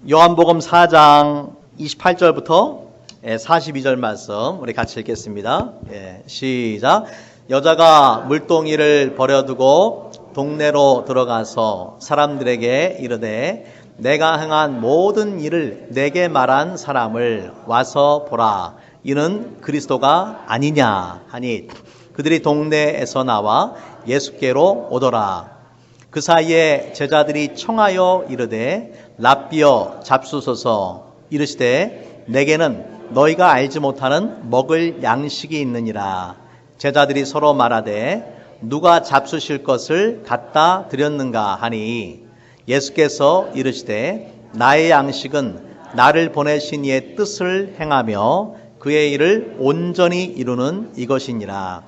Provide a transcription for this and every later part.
요한복음 4장 28절부터 42절 말씀 우리 같이 읽겠습니다. 시작. 여자가 물동이를 버려두고 동네로 들어가서 사람들에게 이르되 내가 행한 모든 일을 내게 말한 사람을 와서 보라. 이는 그리스도가 아니냐 하니 그들이 동네에서 나와 예수께로 오더라. 그 사이에 제자들이 청하여 이르되 랍비여 잡수소서. 이르시되 내게는 너희가 알지 못하는 먹을 양식이 있느니라. 제자들이 서로 말하되 누가 잡수실 것을 갖다 드렸는가 하니 예수께서 이르시되 나의 양식은 나를 보내신 이의 뜻을 행하며 그의 일을 온전히 이루는 이것이니라.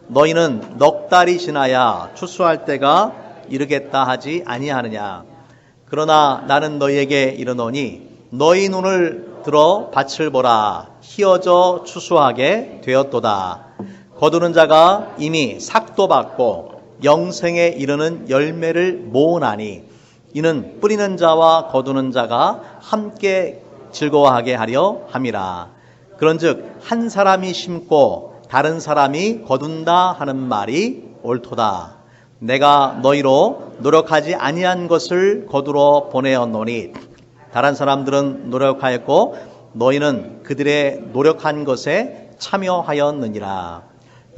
너희는 넉 달이 지나야 추수할 때가 이르겠다 하지 아니하느냐. 그러나 나는 너희에게 이르노니 너희 눈을 들어 밭을 보라. 희어져 추수하게 되었도다. 거두는 자가 이미 삭도 받고 영생에 이르는 열매를 모으나니 이는 뿌리는 자와 거두는 자가 함께 즐거워하게 하려 함이라. 그런즉 한 사람이 심고 다른 사람이 거둔다 하는 말이 옳도다. 내가 너희로 노력하지 아니한 것을 거두러 보내었노니 다른 사람들은 노력하였고 너희는 그들의 노력한 것에 참여하였느니라.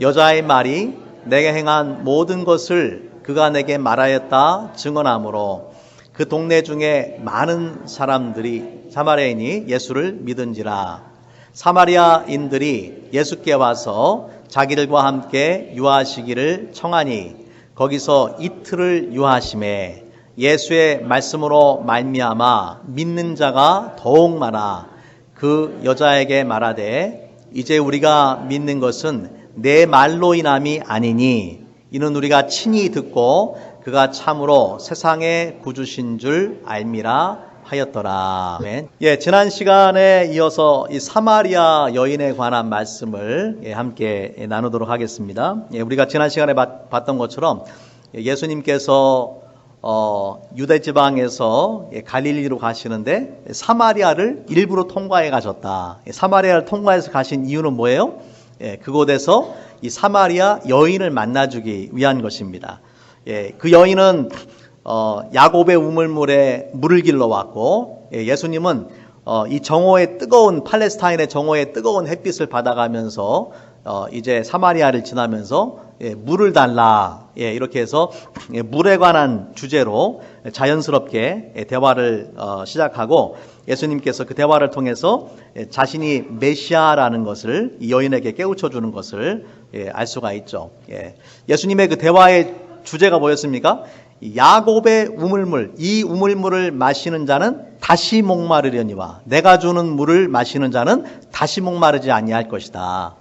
여자의 말이 내게 행한 모든 것을 그가 내게 말하였다 증언하므로 그 동네 중에 많은 사람들이 사마리아인이 예수를 믿은지라. 사마리아인들이 예수께 와서 자기들과 함께 유하시기를 청하니 거기서 이틀을 유하심에 예수의 말씀으로 말미암아 믿는 자가 더욱 많아 그 여자에게 말하되 이제 우리가 믿는 것은 내 말로 인함이 아니니 이는 우리가 친히 듣고 그가 참으로 세상의 구주신 줄 알미라 하였더라. 지난 시간에 이어서 이 사마리아 여인에 관한 말씀을 함께 나누도록 하겠습니다. 우리가 지난 시간에 봤던 것처럼 예수님께서 유대 지방에서 갈릴리로 가시는데 사마리아를 일부러 통과해 가셨다. 사마리아를 통과해서 가신 이유는 뭐예요? 그곳에서 이 사마리아 여인을 만나주기 위한 것입니다. 그 여인은 야곱의 우물물에 물을 길러 왔고 예수님은 이 정오의 뜨거운 팔레스타인의 정오의 뜨거운 햇빛을 받아가면서 이제 사마리아를 지나면서 물을 달라 이렇게 해서 물에 관한 주제로 자연스럽게 대화를 시작하고 예수님께서 그 대화를 통해서 자신이 메시아라는 것을 이 여인에게 깨우쳐 주는 것을 알 수가 있죠. 예수님의 그 대화의 주제가 뭐였습니까? 야곱의 우물물, 이 우물물을 마시는 자는 다시 목마르려니와 내가 주는 물을 마시는 자는 다시 목마르지 아니할 것이다.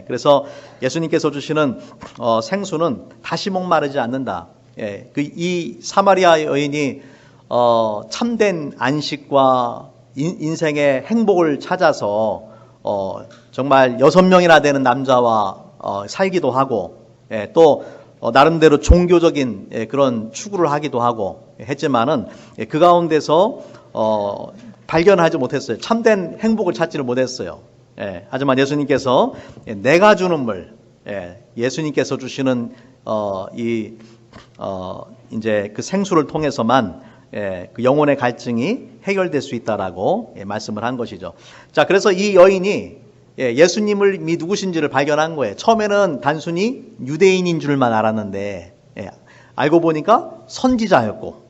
그래서 예수님께서 주시는 생수는 다시 목마르지 않는다. 이 사마리아 여인이 참된 안식과 인생의 행복을 찾아서 정말 6명이나 되는 남자와 살기도 하고 또 나름대로 종교적인 그런 추구를 하기도 하고 했지만은 그 가운데서 발견하지 못했어요. 참된 행복을 찾지를 못했어요. 하지만 예수님께서 내가 주는 물, 예수님께서 주시는 이제 그 생수를 통해서만 그 영혼의 갈증이 해결될 수 있다라고 말씀을 한 것이죠. 자, 그래서 이 여인이 예수님을 누구신지를 발견한 거예요. 처음에는 단순히 유대인인 줄만 알았는데 알고 보니까 선지자였고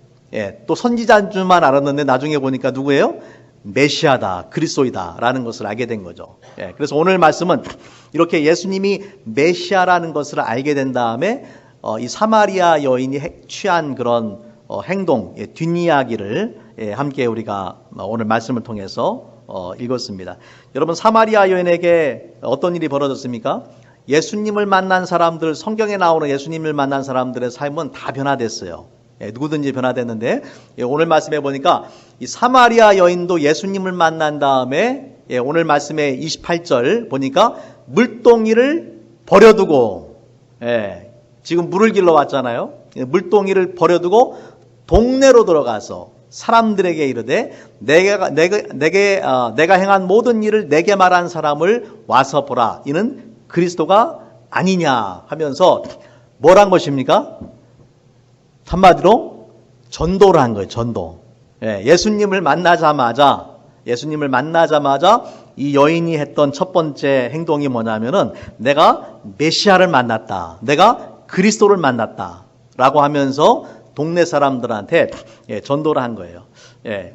또 선지자인 줄만 알았는데 나중에 보니까 누구예요? 메시아다, 그리스도이다 라는 것을 알게 된 거죠. 그래서 오늘 말씀은 이렇게 예수님이 메시아라는 것을 알게 된 다음에 이 사마리아 여인이 취한 그런 행동, 뒷이야기를 함께 우리가 오늘 말씀을 통해서 읽었습니다. 여러분, 사마리아 여인에게 어떤 일이 벌어졌습니까? 예수님을 만난 사람들, 성경에 나오는 예수님을 만난 사람들의 삶은 다 변화됐어요. 누구든지 변화됐는데 오늘 말씀해 보니까 이 사마리아 여인도 예수님을 만난 다음에 오늘 말씀에 28절 보니까 물동이를 버려두고 지금 물을 길러 왔잖아요. 물동이를 버려두고 동네로 들어가서 사람들에게 이르되 내가 행한 모든 일을 내게 말한 사람을 와서 보라. 이는 그리스도가 아니냐 하면서 뭘 한 것입니까? 한마디로 전도를 한 거예요. 전도. 예수님을 만나자마자 이 여인이 했던 첫 번째 행동이 뭐냐면은 내가 메시아를 만났다. 내가 그리스도를 만났다. 라고 하면서 동네 사람들한테 전도를 한 거예요.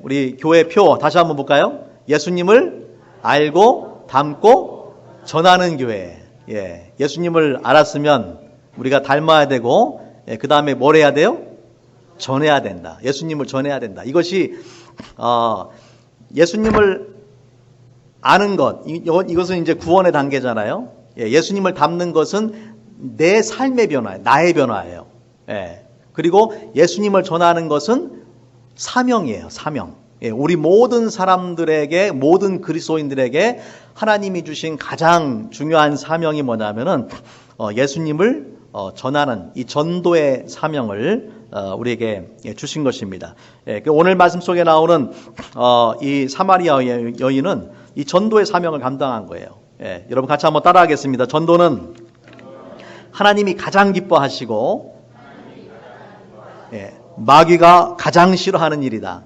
우리 교회 표 다시 한번 볼까요? 예수님을 알고 담고 전하는 교회. 예수님을 알았으면 우리가 닮아야 되고 그 다음에 뭘 해야 돼요? 전해야 된다. 예수님을 전해야 된다. 이것이 예수님을 아는 것, 이것은 이제 구원의 단계잖아요. 예수님을 닮는 것은 내 삶의 변화, 나의 변화예요. 그리고 예수님을 전하는 것은 사명이에요. 사명. 우리 모든 사람들에게, 모든 그리스도인들에게 하나님이 주신 가장 중요한 사명이 뭐냐면은 예수님을 전하는 이 전도의 사명을 우리에게 주신 것입니다. 오늘 말씀 속에 나오는 이 사마리아 여인은 이 전도의 사명을 감당한 거예요. 여러분 같이 한번 따라하겠습니다. 전도는 하나님이 가장 기뻐하시고 마귀가 가장 싫어하는 일이다.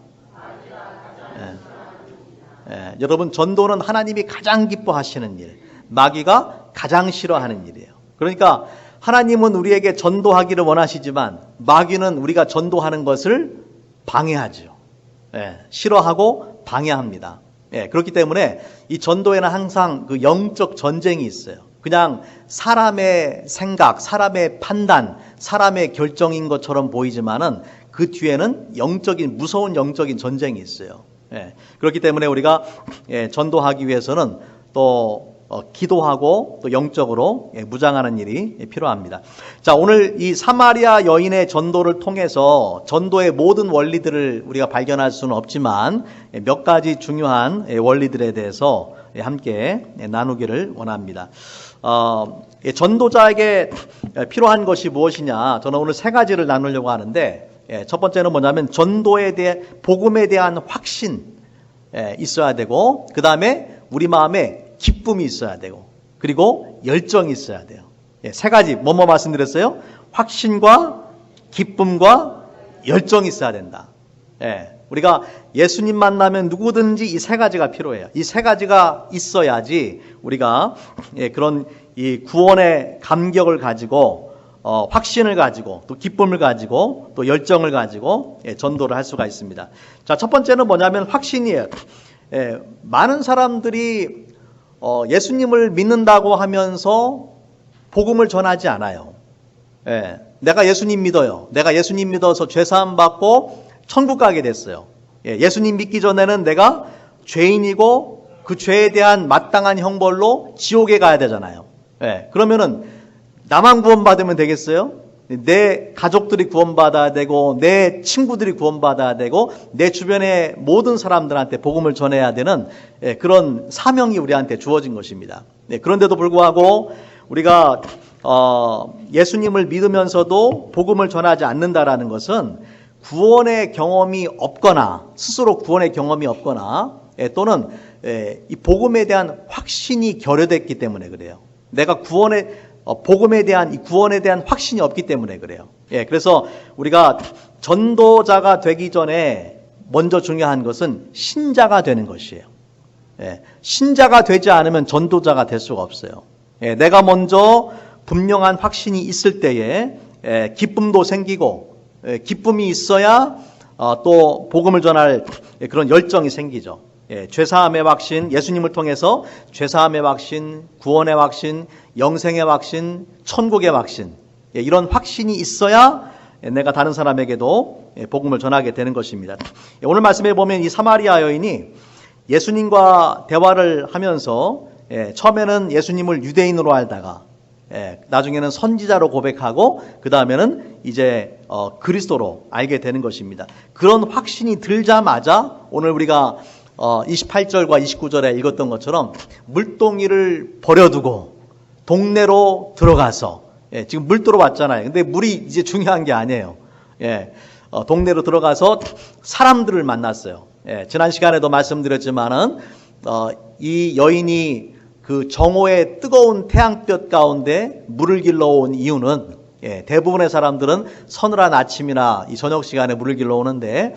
여러분 전도는 하나님이 가장 기뻐하시는 일, 마귀가 가장 싫어하는 일이에요. 그러니까 하나님은 우리에게 전도하기를 원하시지만 마귀는 우리가 전도하는 것을 방해하죠. 싫어하고 방해합니다. 그렇기 때문에 이 전도에는 항상 그 영적 전쟁이 있어요. 그냥 사람의 생각, 사람의 판단, 사람의 결정인 것처럼 보이지만은 그 뒤에는 무서운 영적인 전쟁이 있어요. 그렇기 때문에 우리가 전도하기 위해서는 또 기도하고 또 영적으로 무장하는 일이 필요합니다. 자, 오늘 이 사마리아 여인의 전도를 통해서 전도의 모든 원리들을 우리가 발견할 수는 없지만 몇 가지 중요한 원리들에 대해서 함께 나누기를 원합니다. 전도자에게 필요한 것이 무엇이냐? 저는 오늘 세 가지를 나누려고 하는데 첫 번째는 뭐냐면 전도에 대해 복음에 대한 확신 있어야 되고 그 다음에 우리 마음에 기쁨이 있어야 되고 그리고 열정이 있어야 돼요. 세 가지 뭐뭐 말씀드렸어요? 확신과 기쁨과 열정이 있어야 된다. 우리가 예수님 만나면 누구든지 이 세 가지가 필요해요. 이 세 가지가 있어야지 우리가 그런 이 구원의 감격을 가지고 확신을 가지고 또 기쁨을 가지고 또 열정을 가지고 전도를 할 수가 있습니다. 자, 첫 번째는 뭐냐면 확신이에요. 많은 사람들이 예수님을 믿는다고 하면서 복음을 전하지 않아요. 내가 예수님 믿어요. 내가 예수님 믿어서 죄사함 받고 천국 가게 됐어요. 예수님 믿기 전에는 내가 죄인이고 그 죄에 대한 마땅한 형벌로 지옥에 가야 되잖아요. 그러면은 나만 구원받으면 되겠어요? 내 가족들이 구원받아야 되고 내 친구들이 구원받아야 되고 내 주변의 모든 사람들한테 복음을 전해야 되는 그런 사명이 우리한테 주어진 것입니다. 그런데도 불구하고 우리가 예수님을 믿으면서도 복음을 전하지 않는다라는 것은 구원의 경험이 없거나 스스로 구원의 경험이 없거나 또는 이 복음에 대한 확신이 결여됐기 때문에 그래요. 내가 복음에 대한 이 구원에 대한 확신이 없기 때문에 그래요. 그래서 우리가 전도자가 되기 전에 먼저 중요한 것은 신자가 되는 것이에요. 신자가 되지 않으면 전도자가 될 수가 없어요. 내가 먼저 분명한 확신이 있을 때에 기쁨도 생기고 기쁨이 있어야 또 복음을 전할 그런 열정이 생기죠. 죄사함의 확신, 예수님을 통해서 죄사함의 확신, 구원의 확신, 영생의 확신, 천국의 확신, 이런 확신이 있어야 내가 다른 사람에게도 복음을 전하게 되는 것입니다. 오늘 말씀에 보면 이 사마리아 여인이 예수님과 대화를 하면서 처음에는 예수님을 유대인으로 알다가 나중에는 선지자로 고백하고 그 다음에는 이제 그리스도로 알게 되는 것입니다. 그런 확신이 들자마자 오늘 우리가 28절과 29절에 읽었던 것처럼 물동이를 버려두고 동네로 들어가서 지금 물 들어왔잖아요. 근데 물이 이제 중요한 게 아니에요. 동네로 들어가서 사람들을 만났어요. 지난 시간에도 말씀드렸지만은 이 여인이 그 정오의 뜨거운 태양볕 가운데 물을 길러 온 이유는 대부분의 사람들은 서늘한 아침이나 이 저녁 시간에 물을 길러 오는데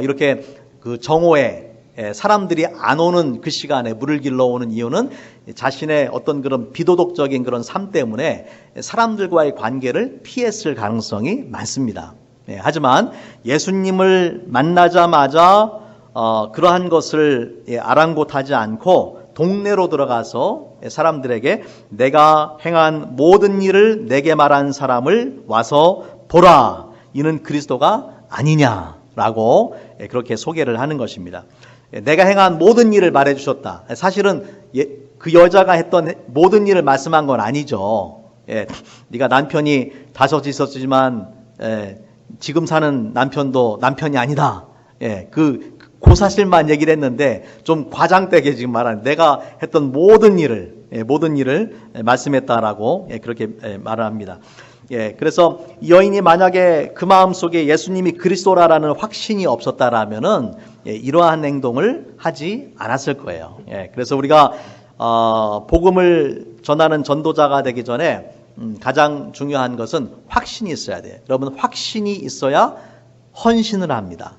이렇게 그 정오에 사람들이 안 오는 그 시간에 물을 길러 오는 이유는 자신의 어떤 그런 비도덕적인 그런 삶 때문에 사람들과의 관계를 피했을 가능성이 많습니다. 하지만 예수님을 만나자마자 그러한 것을 아랑곳하지 않고 동네로 들어가서 사람들에게 내가 행한 모든 일을 내게 말한 사람을 와서 보라. 이는 그리스도가 아니냐라고 그렇게 소개를 하는 것입니다. 내가 행한 모든 일을 말해주셨다. 사실은 그 여자가 했던 모든 일을 말씀한 건 아니죠. 네가 남편이 5 있었지만 지금 사는 남편도 남편이 아니다. 그 사실만 얘기를 했는데 좀 과장되게 지금 말하는 내가 했던 모든 일을 말씀했다라고 그렇게 말을 합니다. 그래서 이 여인이 만약에 그 마음속에 예수님이 그리스도라는 확신이 없었다라면은 이러한 행동을 하지 않았을 거예요. 그래서 우리가 복음을 전하는 전도자가 되기 전에 가장 중요한 것은 확신이 있어야 돼요. 여러분, 확신이 있어야 헌신을 합니다.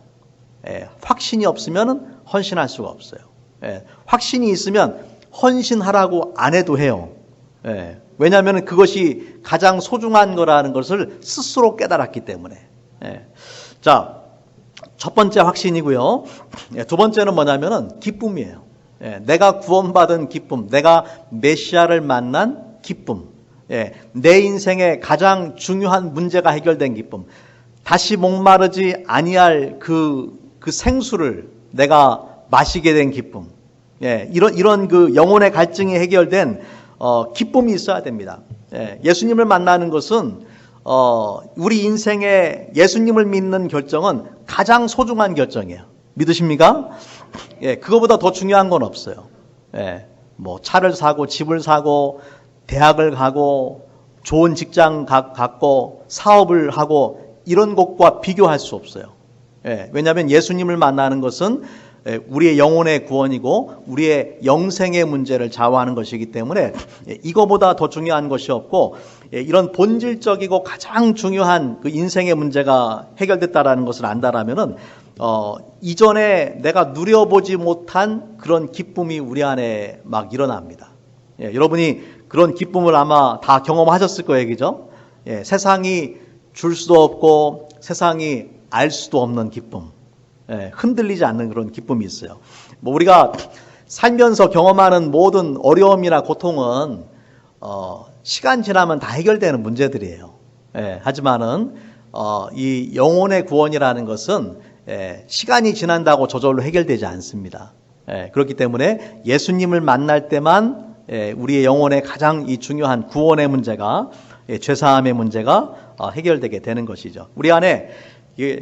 확신이 없으면 헌신할 수가 없어요. 확신이 있으면 헌신하라고 안 해도 해요. 왜냐하면 그것이 가장 소중한 거라는 것을 스스로 깨달았기 때문에. 자, 첫 번째 확신이고요. 두 번째는 뭐냐면은 기쁨이에요. 내가 구원받은 기쁨, 내가 메시아를 만난 기쁨, 내 인생의 가장 중요한 문제가 해결된 기쁨, 다시 목마르지 아니할 그 생수를 내가 마시게 된 기쁨, 이런 그 영혼의 갈증이 해결된 기쁨이 있어야 됩니다. 예수님을 만나는 것은 우리 인생에 예수님을 믿는 결정은 가장 소중한 결정이에요. 믿으십니까? 그거보다 더 중요한 건 없어요. 뭐 차를 사고 집을 사고 대학을 가고 좋은 직장 갖고 사업을 하고 이런 것과 비교할 수 없어요. 왜냐하면 예수님을 만나는 것은 우리의 영혼의 구원이고 우리의 영생의 문제를 좌우하는 것이기 때문에 이거보다 더 중요한 것이 없고, 이런 본질적이고 가장 중요한 그 인생의 문제가 해결됐다라는 것을 안다라면은 이전에 내가 누려보지 못한 그런 기쁨이 우리 안에 막 일어납니다. 여러분이 그런 기쁨을 아마 다 경험하셨을 거예요, 그죠? 세상이 줄 수도 없고 세상이 알 수도 없는 기쁨, 흔들리지 않는 그런 기쁨이 있어요. 뭐 우리가 살면서 경험하는 모든 어려움이나 고통은 시간 지나면 다 해결되는 문제들이에요. 하지만은 이 영혼의 구원이라는 것은 시간이 지난다고 저절로 해결되지 않습니다. 그렇기 때문에 예수님을 만날 때만 우리의 영혼의 가장 이 중요한 구원의 문제가, 죄사함의 문제가 해결되게 되는 것이죠. 우리 안에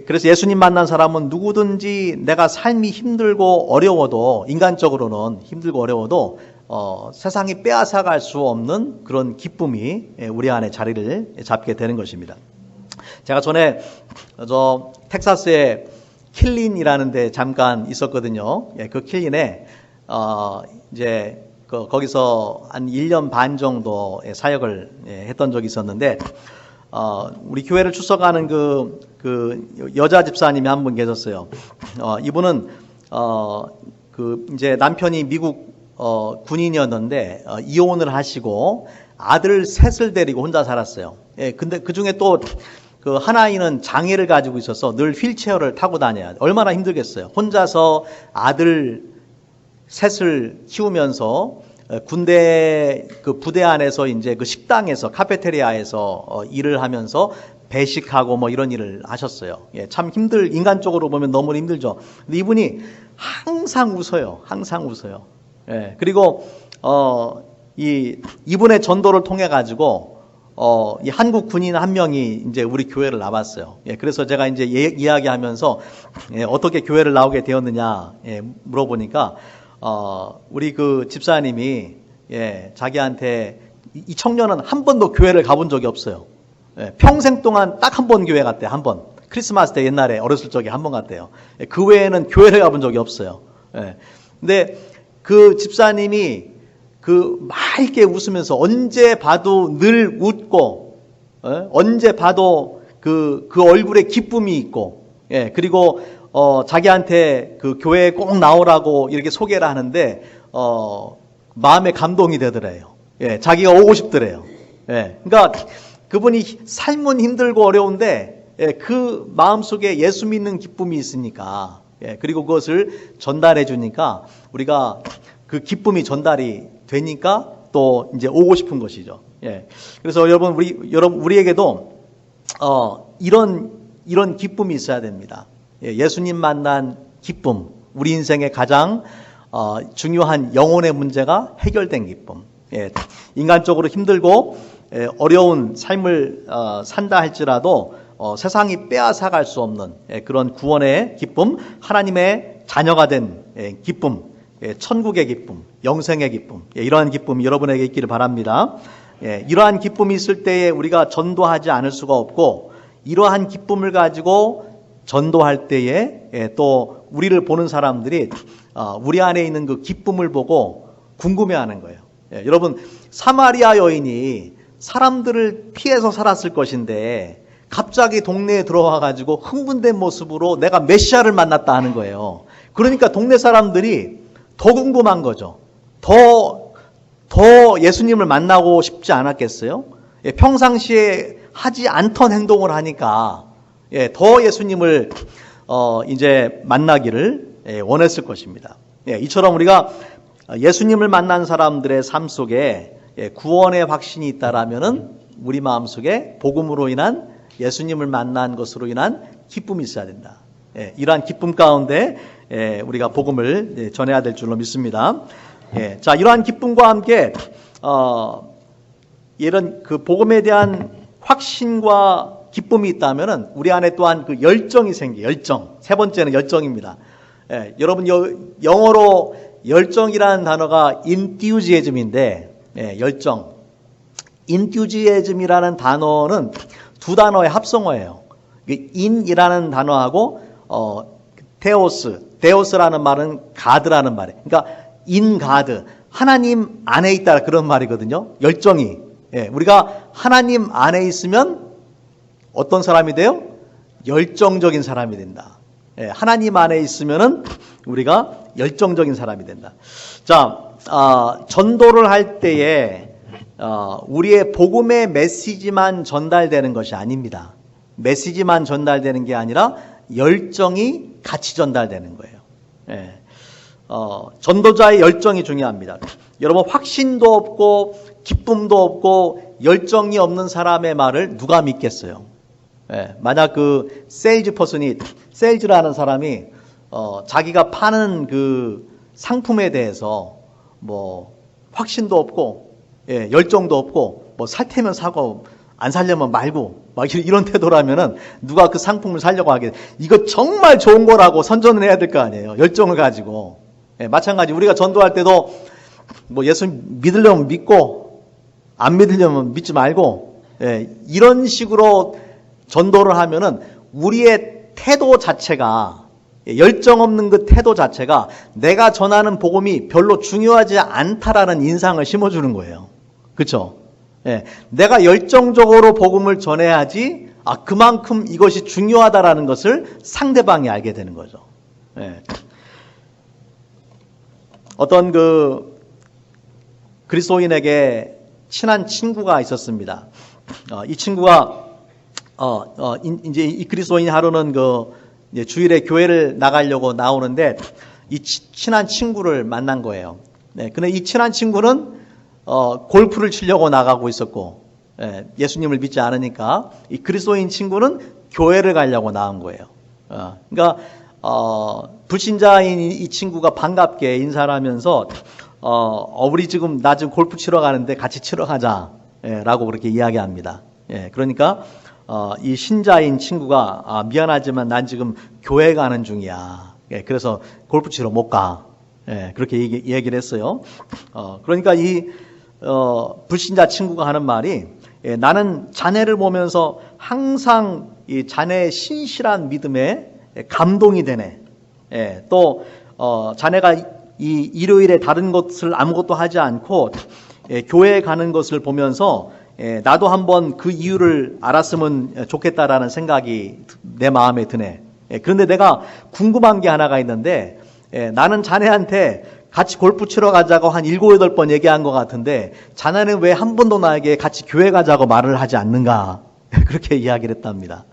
그래서 예수님 만난 사람은 누구든지 내가 삶이 힘들고 어려워도, 인간적으로는 힘들고 어려워도 세상이 빼앗아갈 수 없는 그런 기쁨이 우리 안에 자리를 잡게 되는 것입니다. 제가 전에 저 텍사스의 킬린이라는 데 잠깐 있었거든요. 그 킬린에 이제 거기서 한 1년 반 정도 사역을 했던 적이 있었는데, 우리 교회를 출석하는 그 여자 집사님이 한 분 계셨어요. 이분은 이제 남편이 미국 군인이었는데 이혼을 하시고 아들 셋을 데리고 혼자 살았어요. 근데 그 중에 또 그 하나이는 장애를 가지고 있어서 늘 휠체어를 타고 다녀야 돼. 얼마나 힘들겠어요. 혼자서 아들 셋을 키우면서 군대 그 부대 안에서 이제 그 식당에서 카페테리아에서 일을 하면서 배식하고 뭐 이런 일을 하셨어요. 참 인간적으로 보면 너무 힘들죠. 근데 이분이 항상 웃어요. 항상 웃어요. 그리고 이분의 전도를 통해 가지고 이 한국 군인 한 명이 이제 우리 교회를 나왔어요. 그래서 제가 이제 이야기하면서 어떻게 교회를 나오게 되었느냐 물어보니까 우리 그 집사님이 자기한테 이 청년은 한 번도 교회를 가본 적이 없어요. 평생 동안 딱 한 번 교회 갔대, 한 번. 크리스마스 때 옛날에 어렸을 적에 한 번 갔대요. 그 외에는 교회를 가본 적이 없어요. 예. 근데 그 집사님이 그 맑게 웃으면서 언제 봐도 늘 웃고, 언제 봐도 그 얼굴에 기쁨이 있고, 예. 그리고 자기한테 그 교회에 꼭 나오라고 이렇게 소개를 하는데, 마음에 감동이 되더래요. 예. 자기가 오고 싶더래요. 예. 그러니까 그분이 삶은 힘들고 어려운데, 예. 그 마음속에 예수 믿는 기쁨이 있으니까, 예. 그리고 그것을 전달해 주니까 우리가 그 기쁨이 전달이 되니까 또 이제 오고 싶은 것이죠. 예. 그래서 여러분, 우리에게도, 이런 기쁨이 있어야 됩니다. 예. 예수님 만난 기쁨, 우리 인생의 가장, 중요한 영혼의 문제가 해결된 기쁨. 예. 인간적으로 힘들고, 어려운 삶을, 산다 할지라도, 세상이 빼앗아갈 수 없는, 그런 구원의 기쁨, 하나님의 자녀가 된, 기쁨, 천국의 기쁨, 영생의 기쁨, 이러한 기쁨이 여러분에게 있기를 바랍니다. 이러한 기쁨이 있을 때에 우리가 전도하지 않을 수가 없고, 이러한 기쁨을 가지고 전도할 때에 또 우리를 보는 사람들이 우리 안에 있는 그 기쁨을 보고 궁금해하는 거예요. 여러분, 사마리아 여인이 사람들을 피해서 살았을 것인데 갑자기 동네에 들어와 가지고 흥분된 모습으로 내가 메시아를 만났다 하는 거예요. 그러니까 동네 사람들이 더 궁금한 거죠. 더 예수님을 만나고 싶지 않았겠어요? 평상시에 하지 않던 행동을 하니까 더 예수님을 이제 만나기를 원했을 것입니다. 이처럼 우리가 예수님을 만난 사람들의 삶 속에 구원의 확신이 있다라면은 우리 마음속에 복음으로 인한 예수님을 만난 것으로 인한 기쁨이 있어야 된다. 이러한 기쁨 가운데 우리가 복음을 전해야 될 줄로 믿습니다. 자, 이러한 기쁨과 함께 이런 그 복음에 대한 확신과 기쁨이 있다면은 우리 안에 또한 그 열정이 생겨요. 열정. 세 번째는 열정입니다. 여러분, 영어로 열정이라는 단어가 enthusiasm인데, 열정. enthusiasm이라는 단어는 두 단어의 합성어예요. in이라는 단어하고 데오스라는 말은 가드라는 말이에요. 그러니까 in God, 하나님 안에 있다 그런 말이거든요. 열정이. 우리가 하나님 안에 있으면 어떤 사람이 돼요? 열정적인 사람이 된다. 하나님 안에 있으면은 우리가 열정적인 사람이 된다. 자, 전도를 할 때에 우리의 복음의 메시지만 전달되는 것이 아닙니다. 메시지만 전달되는 게 아니라 열정이 같이 전달되는 거예요. 전도자의 열정이 중요합니다. 여러분, 확신도 없고 기쁨도 없고 열정이 없는 사람의 말을 누가 믿겠어요? 만약 그 세일즈라는 사람이 자기가 파는 그 상품에 대해서 뭐 확신도 없고 열정도 없고 뭐 살 테면 사고 안 살려면 말고 막 이런 태도라면은 누가 그 상품을 사려고 하게 이거 정말 좋은 거라고 선전을 해야 될 거 아니에요. 열정을 가지고. 마찬가지 우리가 전도할 때도 뭐 예수 믿으려면 믿고 안 믿으려면 믿지 말고 이런 식으로 전도를 하면은 우리의 태도 자체가 열정 없는 그 태도 자체가 내가 전하는 복음이 별로 중요하지 않다라는 인상을 심어주는 거예요. 그렇죠? 내가 열정적으로 복음을 전해야지 그만큼 이것이 중요하다라는 것을 상대방이 알게 되는 거죠. 어떤 그 그리스도인에게 친한 친구가 있었습니다. 이 친구가 이제 이 그리스도인 하루는 이제 주일에 교회를 나가려고 나오는데 이 친한 친구를 만난 거예요. 근데 이 친한 친구는 골프를 치려고 나가고 있었고, 예수님을 믿지 않으니까 이 그리스도인 친구는 교회를 가려고 나온 거예요. 그러니까 불신자인 이 친구가 반갑게 인사를 하면서 우리 나 지금 골프 치러 가는데 같이 치러 가자라고 그렇게 이야기합니다. 그러니까 이 신자인 친구가 미안하지만 난 지금 교회 가는 중이야. 그래서 골프 치러 못 가. 그렇게 얘기를 했어요. 그러니까 이 불신자 친구가 하는 말이 나는 자네를 보면서 항상 이 자네의 신실한 믿음에 감동이 되네. 또 자네가 이 일요일에 다른 것을 아무것도 하지 않고 교회에 가는 것을 보면서 나도 한번 그 이유를 알았으면 좋겠다라는 생각이 내 마음에 드네. 그런데 내가 궁금한 게 하나가 있는데 나는 자네한테 같이 골프 치러 가자고 한 7, 8번 얘기한 것 같은데 자네는 왜 한 번도 나에게 같이 교회 가자고 말을 하지 않는가? 그렇게 이야기를 했답니다.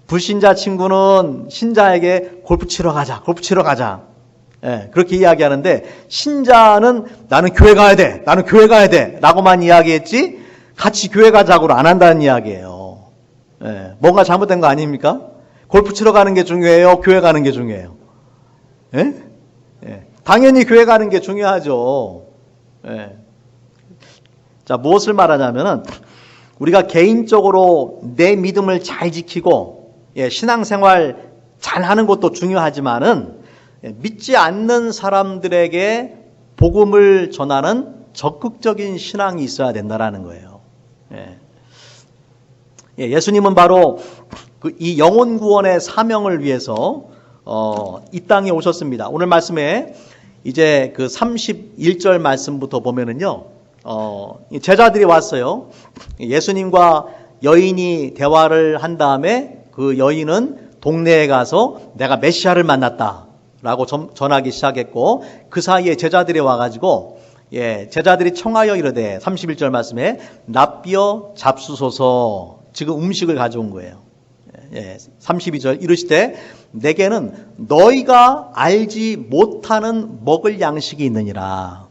불신자 친구는 신자에게 골프 치러 가자, 골프 치러 가자. 그렇게 이야기하는데 신자는 나는 교회 가야 돼, 나는 교회 가야 돼 라고만 이야기했지 같이 교회 가자고는 안 한다는 이야기예요. 뭔가 잘못된 거 아닙니까? 골프 치러 가는 게 중요해요? 교회 가는 게 중요해요? 당연히 교회 가는 게 중요하죠. 자, 무엇을 말하냐면은 우리가 개인적으로 내 믿음을 잘 지키고 신앙생활 잘 하는 것도 중요하지만은 믿지 않는 사람들에게 복음을 전하는 적극적인 신앙이 있어야 된다라는 거예요. 예수님은 바로 이 영혼 구원의 사명을 위해서 이 땅에 오셨습니다. 오늘 말씀에 이제 그 31절 말씀부터 보면은요, 제자들이 왔어요. 예수님과 여인이 대화를 한 다음에 그 여인은 동네에 가서 내가 메시아를 만났다 라고 전하기 시작했고, 그 사이에 제자들이 와가지고 제자들이 청하여 이르되 31절 말씀에 납비어 잡수소서, 지금 음식을 가져온 거예요. 32절 이르시되 내게는 너희가 알지 못하는 먹을 양식이 있느니라.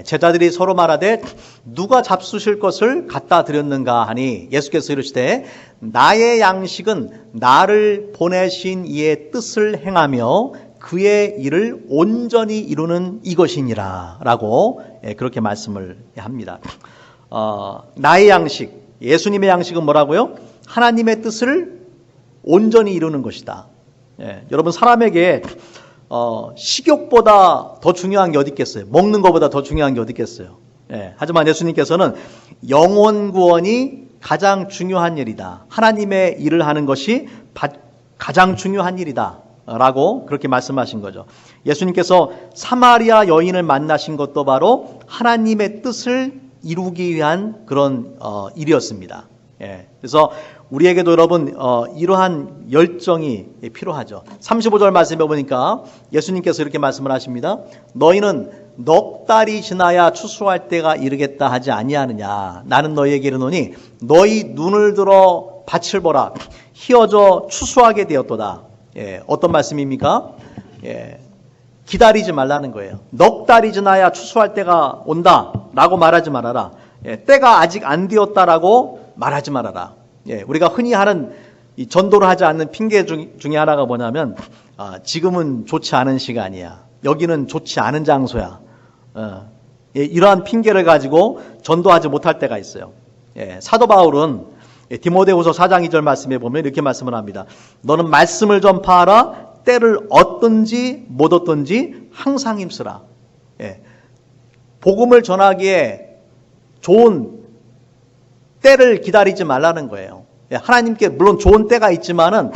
제자들이 서로 말하되 누가 잡수실 것을 갖다 드렸는가 하니 예수께서 이르시되 나의 양식은 나를 보내신 이의 뜻을 행하며 그의 일을 온전히 이루는 이것이니라 라고 그렇게 말씀을 합니다. 나의 양식, 예수님의 양식은 뭐라고요? 하나님의 뜻을 온전히 이루는 것이다. 여러분, 사람에게 식욕보다 더 중요한 게 어디 있겠어요? 먹는 것보다 더 중요한 게 어디 있겠어요? 하지만 예수님께서는 영혼 구원이 가장 중요한 일이다. 하나님의 일을 하는 것이 가장 중요한 일이다. 라고 그렇게 말씀하신 거죠. 예수님께서 사마리아 여인을 만나신 것도 바로 하나님의 뜻을 이루기 위한 그런 일이었습니다. 그래서 우리에게도 여러분 이러한 열정이 필요하죠. 35절 말씀에 보니까 예수님께서 이렇게 말씀을 하십니다. 너희는 넉 달이 지나야 추수할 때가 이르겠다 하지 아니하느냐. 나는 너희에게 이르노니 너희 눈을 들어 밭을 보라. 희어져 추수하게 되었도다. 어떤 말씀입니까? 기다리지 말라는 거예요. 넉 달이 지나야 추수할 때가 온다 라고 말하지 말아라. 때가 아직 안 되었다라고 말하지 말아라. 우리가 흔히 하는 이 전도를 하지 않는 핑계 중에 하나가 뭐냐면 지금은 좋지 않은 시간이야. 여기는 좋지 않은 장소야. 이러한 핑계를 가지고 전도하지 못할 때가 있어요. 사도 바울은 디모데후서 4장 2절 말씀에 보면 이렇게 말씀을 합니다. 너는 말씀을 전파하라. 때를 얻든지 못 얻든지 항상 힘쓰라. 복음을 전하기에 좋은 때를 기다리지 말라는 거예요. 하나님께 물론 좋은 때가 있지만은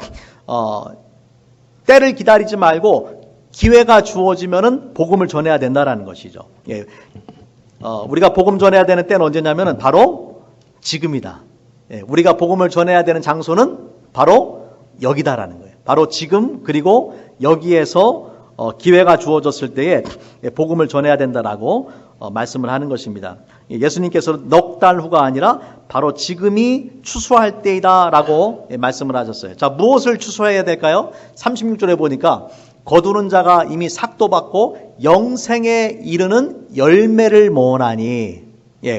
때를 기다리지 말고 기회가 주어지면은 복음을 전해야 된다라는 것이죠. 우리가 복음 전해야 되는 때는 언제냐면은 바로 지금이다. 우리가 복음을 전해야 되는 장소는 바로 여기다라는 거예요. 바로 지금, 그리고 여기에서 기회가 주어졌을 때에 복음을 전해야 된다라고 말씀을 하는 것입니다. 예수님께서는 넉 달 후가 아니라 바로 지금이 추수할 때이다 라고 말씀을 하셨어요. 자, 무엇을 추수해야 될까요? 36절에 보니까 거두는 자가 이미 삭도 받고 영생에 이르는 열매를 모으나니.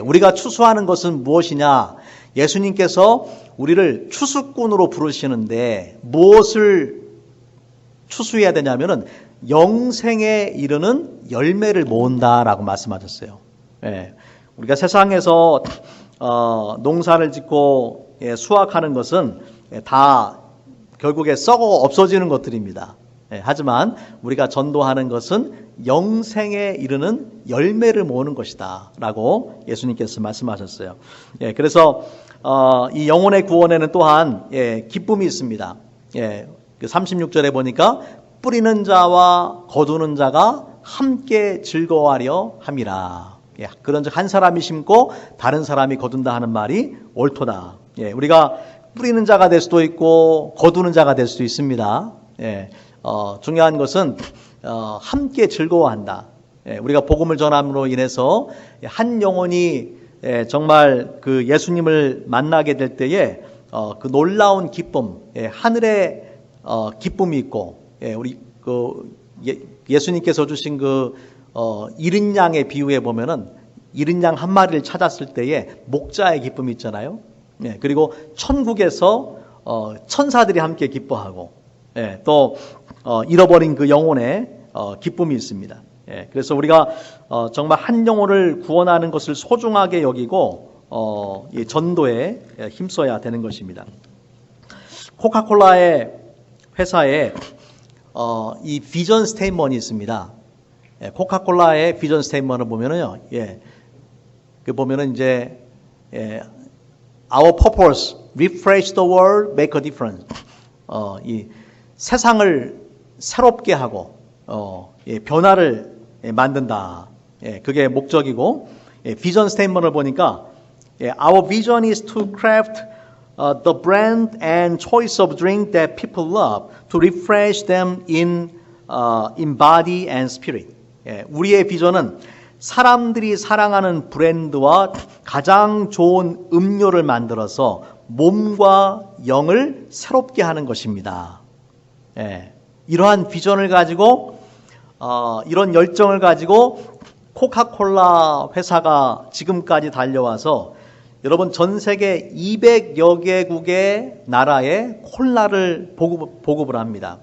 우리가 추수하는 것은 무엇이냐? 예수님께서 우리를 추수꾼으로 부르시는데 무엇을 추수해야 되냐면은 영생에 이르는 열매를 모은다라고 말씀하셨어요. 우리가 세상에서 농사를 짓고 수확하는 것은 다 결국에 썩어 없어지는 것들입니다. 하지만 우리가 전도하는 것은 영생에 이르는 열매를 모으는 것이다 라고 예수님께서 말씀하셨어요. 그래서 이 영혼의 구원에는 또한 기쁨이 있습니다. 그 36절에 보니까 뿌리는 자와 거두는 자가 함께 즐거워하려 함이라. 그런즉 한 사람이 심고 다른 사람이 거둔다 하는 말이 옳도다. 우리가 뿌리는 자가 될 수도 있고 거두는 자가 될 수도 있습니다. 중요한 것은 함께 즐거워한다. 우리가 복음을 전함으로 인해서 한 영혼이 정말 그 예수님을 만나게 될 때에 그 놀라운 기쁨, 하늘의 기쁨이 있고, 우리 그 예수님께서 주신 그 이른 양의 비유에 보면은 이른 양 한 마리를 찾았을 때에 목자의 기쁨이 있잖아요. 그리고 천국에서 천사들이 함께 기뻐하고, 또 잃어버린 그 영혼의 기쁨이 있습니다. 그래서 우리가 정말 한 영혼을 구원하는 것을 소중하게 여기고 이 전도에 힘써야 되는 것입니다. 코카콜라의 회사에 이 비전 스테이트먼이 있습니다. 코카콜라의 비전 스테이트먼을 보면은요, 그 보면은 이제 Our purpose, refresh the world, make a difference. 이 세상을 새롭게 하고 변화를 만든다. 그게 목적이고, 비전 스테이트먼을 보니까 Our vision is to craft the brand and choice of drink that people love to refresh them in body and spirit. 우리의 비전은 사람들이 사랑하는 브랜드와 가장 좋은 음료를 만들어서 몸과 영을 새롭게 하는 것입니다. 이러한 비전을 가지고 이런 열정을 가지고 코카콜라 회사가 지금까지 달려와서 여러분 전 세계 200여 개국의 나라에 콜라를 보급을 합니다.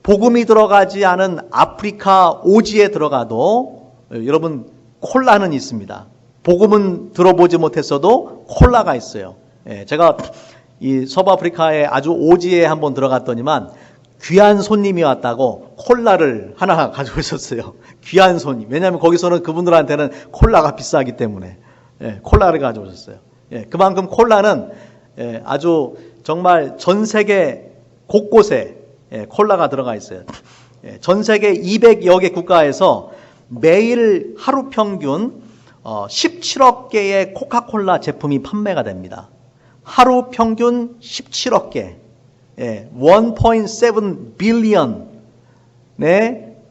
복음이 들어가지 않은 아프리카 오지에 들어가도 여러분 콜라는 있습니다. 복음은 들어보지 못했어도 콜라가 있어요. 제가 이 서부아프리카의 아주 오지에 한번 들어갔더니만 귀한 손님이 왔다고 콜라를 하나 가지고 있었어요. 귀한 손님. 왜냐하면 거기서는 그분들한테는 콜라가 비싸기 때문에 콜라를 가지고 오셨어요. 그만큼 콜라는 아주 정말 전 세계 곳곳에 콜라가 들어가 있어요. 전 세계 200여 개 국가에서 매일 하루 평균 17억 개의 코카콜라 제품이 판매가 됩니다. 하루 평균 17억 개, 1.7 빌리언의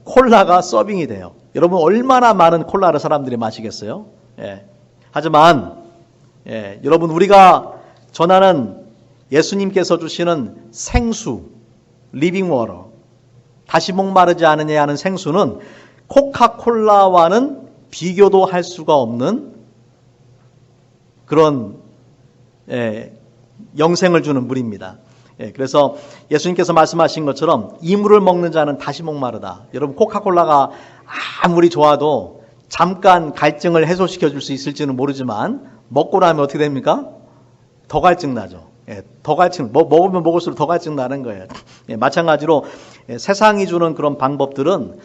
콜라가 서빙이 돼요. 여러분 얼마나 많은 콜라를 사람들이 마시겠어요? 하지만 여러분 우리가 전하는 예수님께서 주시는 생수, 리빙 워터, 다시 목마르지 않으냐 하는 생수는 코카콜라와는 비교도 할 수가 없는 그런 영생을 주는 물입니다. 그래서 예수님께서 말씀하신 것처럼 이 물을 먹는 자는 다시 목마르다. 여러분 코카콜라가 아무리 좋아도 잠깐 갈증을 해소시켜 줄 수 있을지는 모르지만 먹고 나면 어떻게 됩니까? 더 갈증 나죠. 더 갈증, 먹으면 먹을수록 더 갈증 나는 거예요. 마찬가지로 세상이 주는 그런 방법들은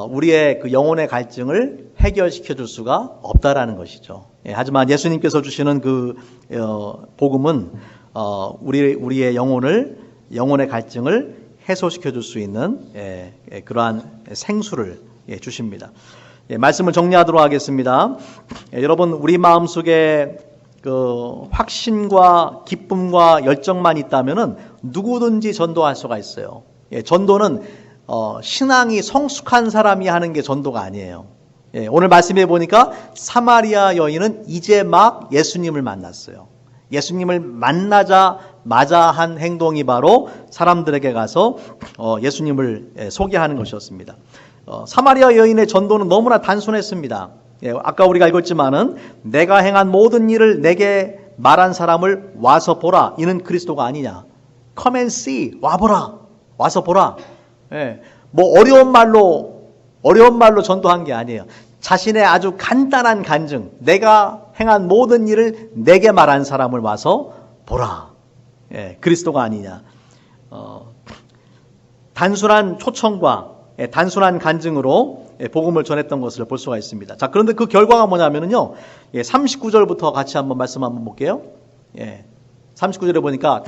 우리의 그 영혼의 갈증을 해결시켜 줄 수가 없다라는 것이죠. 하지만 예수님께서 주시는 그 복음은 우리의 영혼의 갈증을 해소시켜 줄 수 있는 그러한 생수를 주십니다. 말씀을 정리하도록 하겠습니다. 여러분 우리 마음속에 그 확신과 기쁨과 열정만 있다면은 누구든지 전도할 수가 있어요. 전도는 신앙이 성숙한 사람이 하는 게 전도가 아니에요. 오늘 말씀해 보니까 사마리아 여인은 이제 막 예수님을 만났어요. 예수님을 만나자마자 한 행동이 바로 사람들에게 가서 예수님을 소개하는 것이었습니다. 사마리아 여인의 전도는 너무나 단순했습니다. 아까 우리가 읽었지만은 내가 행한 모든 일을 내게 말한 사람을 와서 보라. 이는 그리스도가 아니냐. Come and see. 와보라. 와서 보라. 뭐 어려운 말로 전도한 게 아니에요. 자신의 아주 간단한 간증. 내가 행한 모든 일을 내게 말한 사람을 와서 보라. 그리스도가 아니냐. 단순한 초청과 단순한 간증으로 복음을 전했던 것을 볼 수가 있습니다. 자, 그런데 그 결과가 뭐냐면요. 39절부터 같이 한번 말씀 한번 볼게요. 39절에 보니까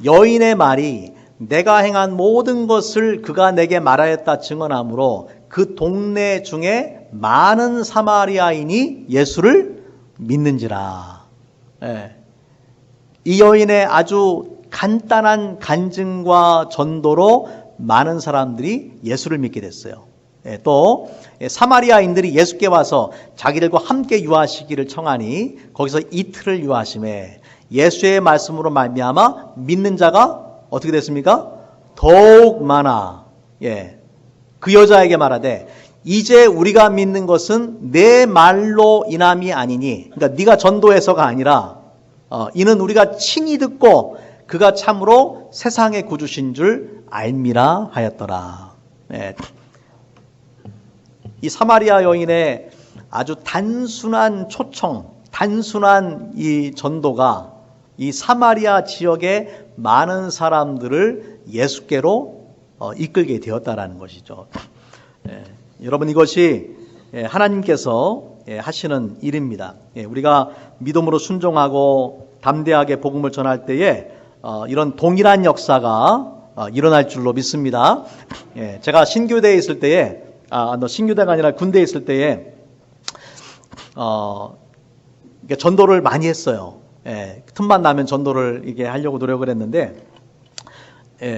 여인의 말이 내가 행한 모든 것을 그가 내게 말하였다 증언하므로 그 동네 중에 많은 사마리아인이 예수를 믿는지라. 이 여인의 아주 간단한 간증과 전도로 많은 사람들이 예수를 믿게 됐어요. 또 사마리아인들이 예수께 와서 자기들과 함께 유하시기를 청하니 거기서 이틀을 유하심에 예수의 말씀으로 말미암아 믿는 자가 어떻게 됐습니까? 더욱 많아. 그 여자에게 말하되 이제 우리가 믿는 것은 내 말로 인함이 아니니, 그러니까 네가 전도해서가 아니라 이는 우리가 친히 듣고 그가 참으로 세상의 구주신 줄 알미라 하였더라. 이 사마리아 여인의 아주 단순한 초청, 단순한 이 전도가 이 사마리아 지역의 많은 사람들을 예수께로 이끌게 되었다라는 것이죠. 여러분, 이것이 하나님께서 하시는 일입니다. 우리가 믿음으로 순종하고 담대하게 복음을 전할 때에 이런 동일한 역사가 일어날 줄로 믿습니다. 제가 신교대에 있을 때에, 신교대가 아니라 군대에 있을 때에 전도를 많이 했어요. 틈만 나면 전도를 이게 하려고 노력을 했는데,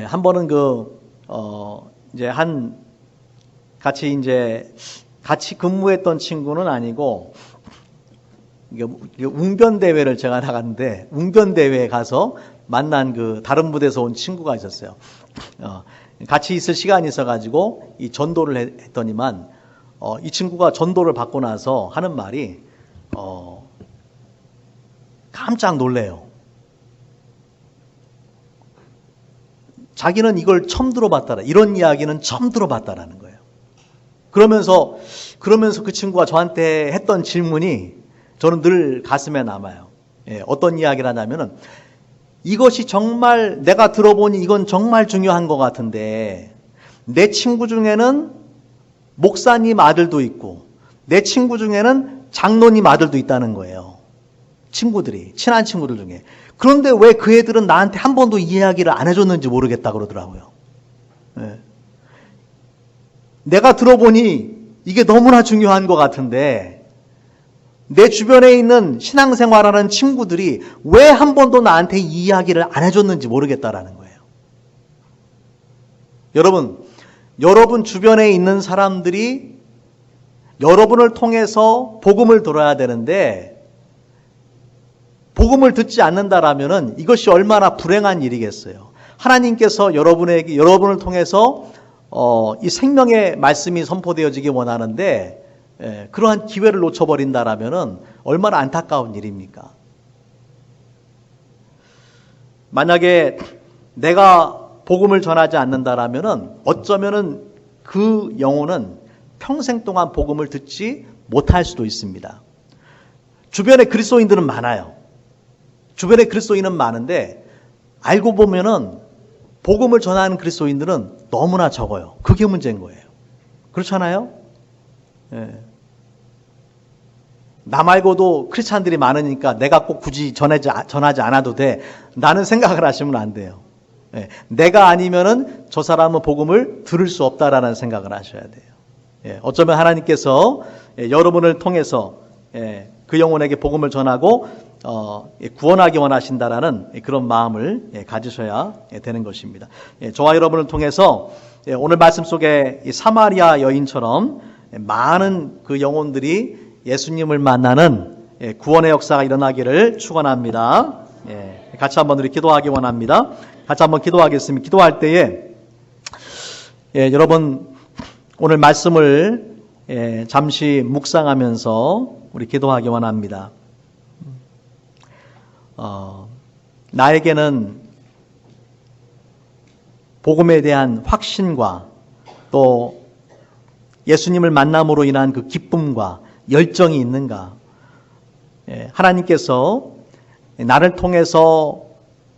한 번은 같이 근무했던 친구는 아니고, 웅변대회를 제가 나갔는데, 웅변대회에 가서 만난 다른 부대에서 온 친구가 있었어요. 같이 있을 시간이 있어가지고, 이 전도를 했더니만, 이 친구가 전도를 받고 나서 하는 말이, 깜짝 놀래요. 자기는 이걸 처음 들어봤다라, 이런 이야기는 처음 들어봤다라는 거예요. 그러면서 그 친구가 저한테 했던 질문이 저는 늘 가슴에 남아요. 어떤 이야기를 하냐면은, 이것이 정말 내가 들어보니 이건 정말 중요한 것 같은데, 내 친구 중에는 목사님 아들도 있고 내 친구 중에는 장로님 아들도 있다는 거예요. 친구들이, 친한 친구들 중에. 그런데 왜 그 애들은 나한테 한 번도 이 이야기를 안 해줬는지 모르겠다 그러더라고요. 내가 들어보니 이게 너무나 중요한 것 같은데, 내 주변에 있는 신앙생활하는 친구들이 왜 한 번도 나한테 이 이야기를 안 해줬는지 모르겠다라는 거예요. 여러분 주변에 있는 사람들이 여러분을 통해서 복음을 들어야 되는데, 복음을 듣지 않는다라면은 이것이 얼마나 불행한 일이겠어요. 하나님께서 여러분을 통해서 이 생명의 말씀이 선포되어지기 원하는데, 그러한 기회를 놓쳐버린다라면은 얼마나 안타까운 일입니까? 만약에 내가 복음을 전하지 않는다라면은 어쩌면은 그 영혼은 평생 동안 복음을 듣지 못할 수도 있습니다. 주변에 그리스도인들은 많아요. 주변에 그리스도인은 많은데 알고 보면은 복음을 전하는 그리스도인들은 너무나 적어요. 그게 문제인 거예요. 그렇잖아요? 나 말고도 크리스찬들이 많으니까 내가 꼭 굳이 전하지 않아도 돼. 라는 생각을 하시면 안 돼요. 내가 아니면은 저 사람은 복음을 들을 수 없다라는 생각을 하셔야 돼요. 어쩌면 하나님께서 여러분을 통해서 그 영혼에게 복음을 전하고 구원하기 원하신다라는 그런 마음을 가지셔야 되는 것입니다. 저와 여러분을 통해서 오늘 말씀 속에 이 사마리아 여인처럼 많은 그 영혼들이 예수님을 만나는 구원의 역사가 일어나기를 축원합니다. 같이 한번 우리 기도하기 원합니다. 같이 한번 기도하겠습니다. 기도할 때에 여러분 오늘 말씀을 잠시 묵상하면서 우리 기도하기 원합니다. 나에게는 복음에 대한 확신과 또 예수님을 만남으로 인한 그 기쁨과 열정이 있는가? 하나님께서 나를 통해서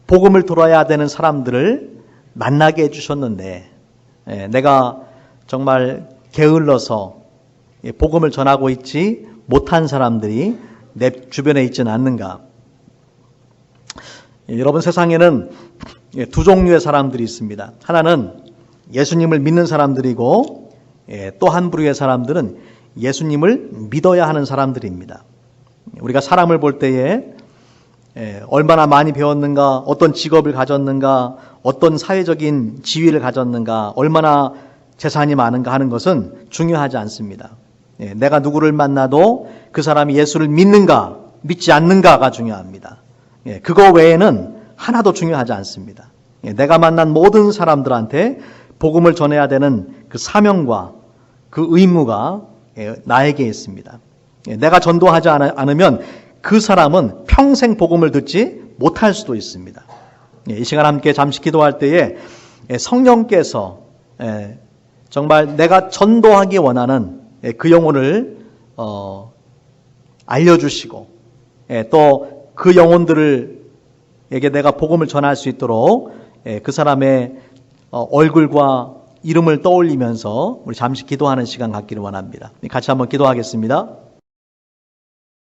복음을 들어야 되는 사람들을 만나게 해주셨는데, 내가 정말 게을러서 복음을 전하고 있지 못한 사람들이 내 주변에 있지는 않는가? 여러분, 세상에는 두 종류의 사람들이 있습니다. 하나는 예수님을 믿는 사람들이고, 또 한 부류의 사람들은 예수님을 믿어야 하는 사람들입니다. 우리가 사람을 볼 때에 얼마나 많이 배웠는가, 어떤 직업을 가졌는가, 어떤 사회적인 지위를 가졌는가, 얼마나 재산이 많은가 하는 것은 중요하지 않습니다. 내가 누구를 만나도 그 사람이 예수를 믿는가, 믿지 않는가가 중요합니다. 그거 외에는 하나도 중요하지 않습니다. 내가 만난 모든 사람들한테 복음을 전해야 되는 그 사명과 그 의무가 나에게 있습니다. 내가 전도하지 않으면 그 사람은 평생 복음을 듣지 못할 수도 있습니다. 이 시간 함께 잠시 기도할 때에 성령께서 정말 내가 전도하기 원하는 그 영혼을 알려주시고, 또 그 영혼들에게 내가 복음을 전할 수 있도록 그 사람의 얼굴과 이름을 떠올리면서 우리 잠시 기도하는 시간 갖기를 원합니다. 같이 한번 기도하겠습니다.